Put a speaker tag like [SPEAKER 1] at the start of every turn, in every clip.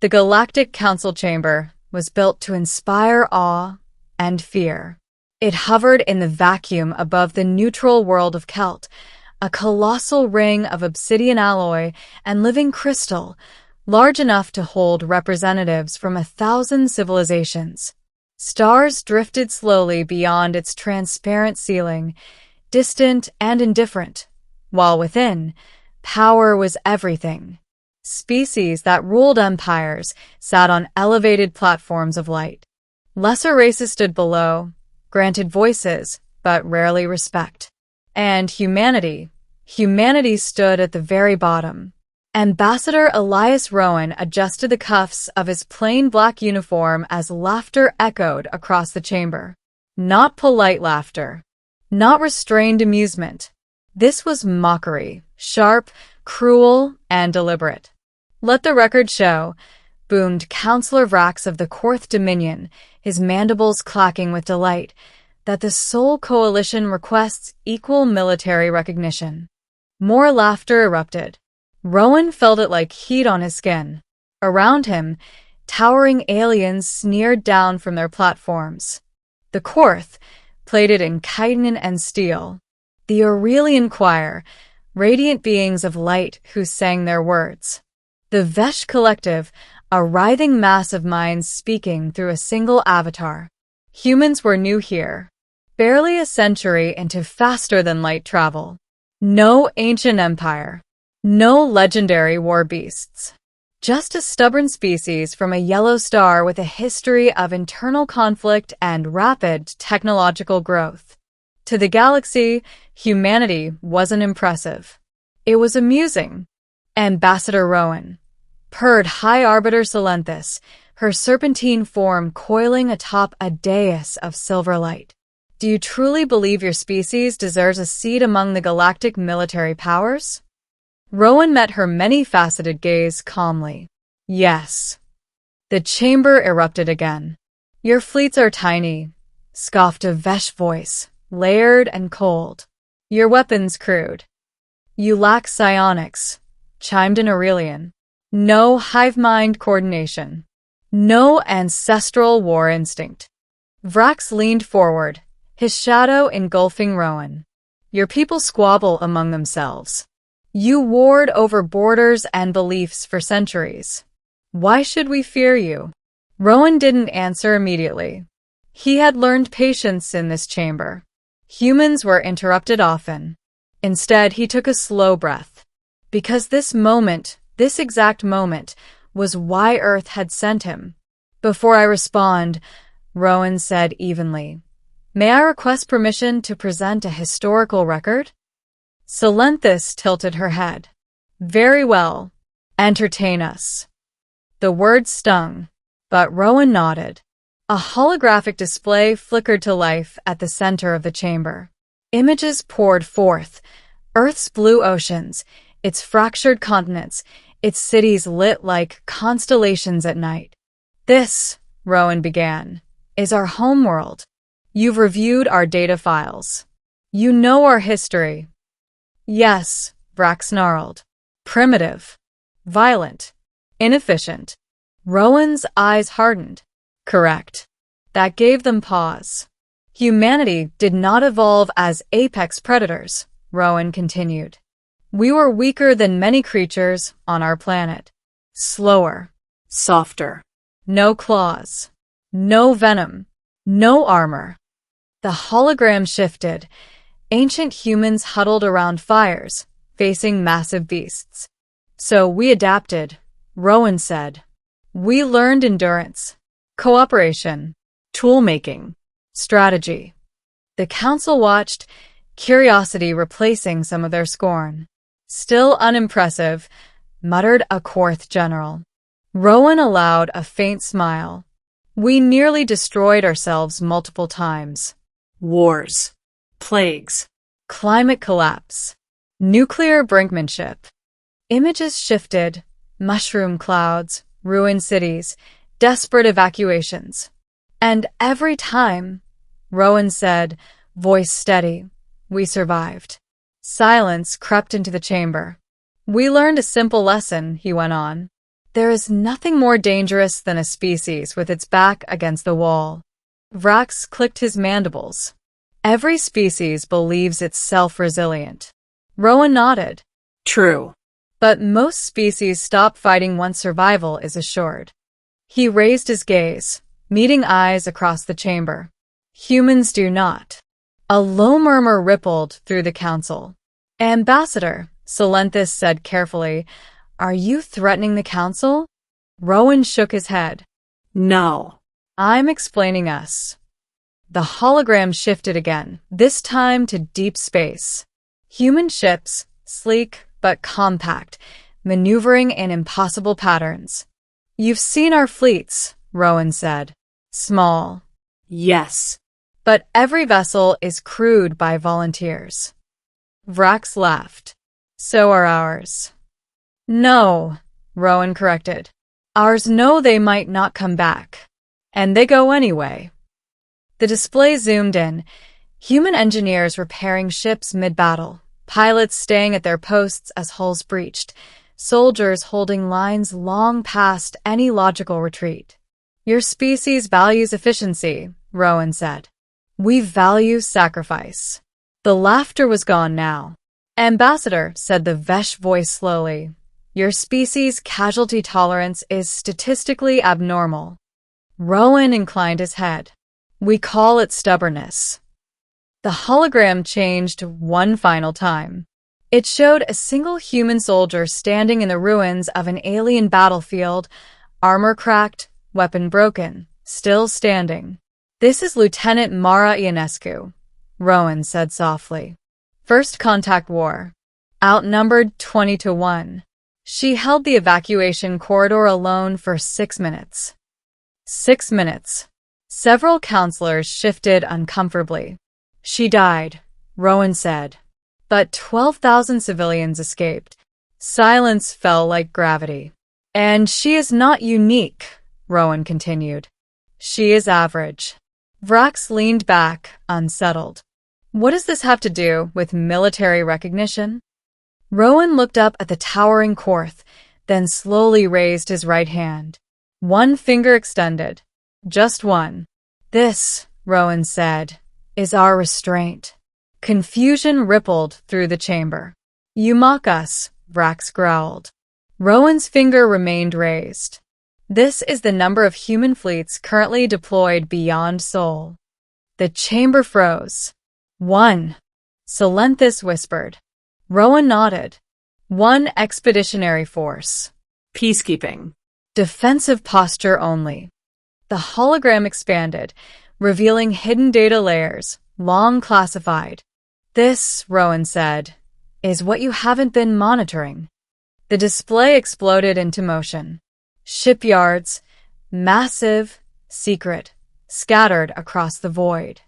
[SPEAKER 1] The Galactic Council chamber was built to inspire awe and fear. It hovered in the vacuum above the neutral world of Kelt, a colossal ring of obsidian alloy and living crystal, large enough to hold representatives from 1,000 civilizations. Stars drifted slowly beyond its transparent ceiling, distant and indifferent, while within, power was everything. Species that ruled empires sat on elevated platforms of light. Lesser races stood below, granted voices, but rarely respect. And humanity stood at the very bottom. Ambassador Elias Rowan adjusted the cuffs of his plain black uniform as laughter echoed across the chamber. Not polite laughter. Not restrained amusement. This was mockery, sharp, cruel, and deliberate. "Let the record show," boomed Councillor Vrax of the Korth Dominion, his mandibles clacking with delight, "that the Sol Coalition requests equal military recognition." More laughter erupted. Rowan felt it like heat on his skin. Around him, towering aliens sneered down from their platforms. The Korth, plated in chitin and steel. The Aurelian Choir, radiant beings of light who sang their words. The Vesh Collective, a writhing mass of minds speaking through a single avatar. Humans were new here. Barely a century into faster-than-light travel. No ancient empire. No legendary war beasts. Just a stubborn species from a yellow star with a history of internal conflict and rapid technological growth. To the galaxy, humanity wasn't impressive. It was amusing. Ambassador Rowan purred High Arbiter Salenthus, her serpentine form coiling atop a dais of silver light. "Do you truly believe your species deserves a seat among the galactic military powers?" Rowan met her many-faceted gaze calmly. "Yes." The chamber erupted again. "Your fleets are tiny," scoffed a Vesh voice, layered and cold. "Your weapons crude." "You lack psionics," chimed in Aurelian. "No hive-mind coordination. No ancestral war instinct." Vrax leaned forward, his shadow engulfing Rowan. "Your people squabble among themselves. You warred over borders and beliefs for centuries. Why should we fear you?" Rowan didn't answer immediately. He had learned patience in this chamber. Humans were interrupted often. Instead, he took a slow breath. Because this exact moment, was why Earth had sent him. "Before I respond," Rowan said evenly, "may I request permission to present a historical record?" Salenthus tilted her head. "Very well. Entertain us." The word stung, but Rowan nodded. A holographic display flickered to life at the center of the chamber. Images poured forth. Earth's blue oceans, its fractured continents, its cities lit like constellations at night. "This," Rowan began, "is our homeworld. You've reviewed our data files. You know our history." "Yes," Vrax snarled. "Primitive. Violent. Inefficient." Rowan's eyes hardened. "Correct." That gave them pause. "Humanity did not evolve as apex predators," Rowan continued. "We were weaker than many creatures on our planet. Slower. Softer. No claws. No venom. No armor." The hologram shifted. Ancient humans huddled around fires, facing massive beasts. "So we adapted," Rowan said. "We learned endurance, cooperation, tool-making, strategy." The council watched, curiosity replacing some of their scorn. "Still unimpressive," muttered a Korth general. Rowan allowed a faint smile. "We nearly destroyed ourselves multiple times. Wars. Plagues. Climate collapse. Nuclear brinkmanship." Images shifted. Mushroom clouds, ruined cities, desperate evacuations. "And every time," Rowan said, voice steady, "we survived." Silence crept into the chamber. "We learned a simple lesson," he went on. There is nothing more dangerous than a species with its back against the wall. Vrax clicked his mandibles. Every species believes it's self-resilient. Rowan nodded.
[SPEAKER 2] True.
[SPEAKER 1] But most species stop fighting once survival is assured. He raised his gaze, meeting eyes across the chamber. Humans do not. A low murmur rippled through the council. Ambassador, Salenthus said carefully, are you threatening the council? Rowan shook his head.
[SPEAKER 2] No.
[SPEAKER 1] I'm explaining us. The hologram shifted again, this time to deep space. Human ships, sleek but compact, maneuvering in impossible patterns. You've seen our fleets, Rowan said. Small.
[SPEAKER 2] Yes.
[SPEAKER 1] But every vessel is crewed by volunteers. Vrax laughed. So are ours. No, Rowan corrected. Ours know they might not come back. And they go anyway. The display zoomed in. Human engineers repairing ships mid-battle. Pilots staying at their posts as hulls breached. Soldiers holding lines long past any logical retreat. Your species values efficiency, Rowan said. We value sacrifice. The laughter was gone now. Ambassador, said the Vesh voice slowly, your species' casualty tolerance is statistically abnormal. Rowan inclined his head. We call it stubbornness. The hologram changed one final time. It showed a single human soldier standing in the ruins of an alien battlefield, armor cracked, weapon broken, still standing. This is Lieutenant Mara Ionescu, Rowan said softly. First contact war. Outnumbered 20-1. She held the evacuation corridor alone for 6 minutes. 6 minutes. Several counselors shifted uncomfortably. She died, Rowan said. But 12,000 civilians escaped. Silence fell like gravity. And she is not unique, Rowan continued. She is average. Vrax leaned back, unsettled. What does this have to do with military recognition? Rowan looked up at the towering Korth, then slowly raised his right hand. One finger extended. Just one. This, Rowan said, is our restraint. Confusion rippled through the chamber. You mock us, Vrax growled. Rowan's finger remained raised. This is the number of human fleets currently deployed beyond Sol. The chamber froze. 1. Salenthus whispered. Rowan nodded. 1 expeditionary force.
[SPEAKER 2] Peacekeeping.
[SPEAKER 1] Defensive posture only. The hologram expanded, revealing hidden data layers, long classified. This, Rowan said, is what you haven't been monitoring. The display exploded into motion. Shipyards, massive, secret, scattered across the void.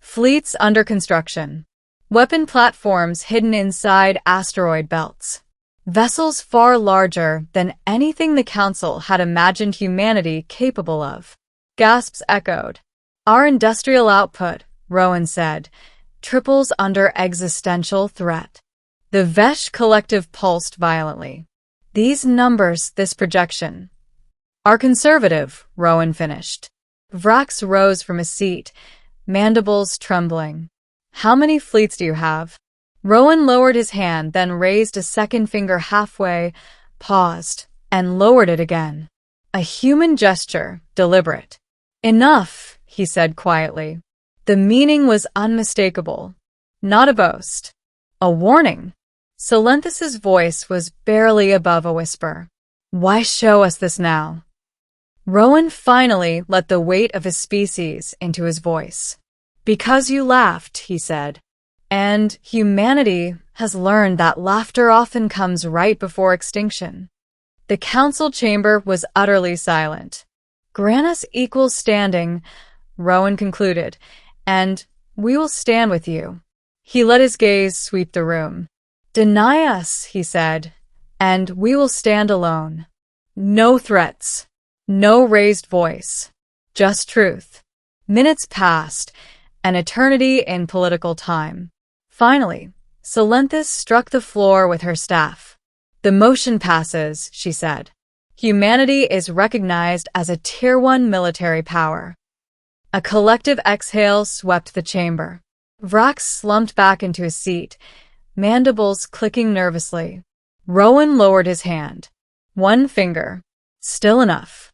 [SPEAKER 1] Fleets under construction. Weapon platforms hidden inside asteroid belts. Vessels far larger than anything the Council had imagined humanity capable of. Gasps echoed. Our industrial output, Rowan said, triples under existential threat. The Vesh collective pulsed violently. These numbers, this projection, are conservative, Rowan finished. Vrax rose from his seat, mandibles trembling. How many fleets do you have? Rowan lowered his hand, then raised a second finger halfway, paused, and lowered it again. A human gesture, deliberate. Enough, he said quietly. The meaning was unmistakable. Not a boast. A warning. Salenthus's voice was barely above a whisper. Why show us this now? Rowan finally let the weight of his species into his voice. Because you laughed, he said. And humanity has learned that laughter often comes right before extinction. The council chamber was utterly silent. Grant us equal standing, Rowan concluded, and we will stand with you. He let his gaze sweep the room. Deny us, he said, and we will stand alone. No threats. No raised voice. Just truth. Minutes passed, an eternity in political time. Finally, Salenthus struck the floor with her staff. The motion passes, she said. Humanity is recognized as a Tier 1 military power. A collective exhale swept the chamber. Vrax slumped back into his seat, mandibles clicking nervously. Rowan lowered his hand. One finger. Still enough.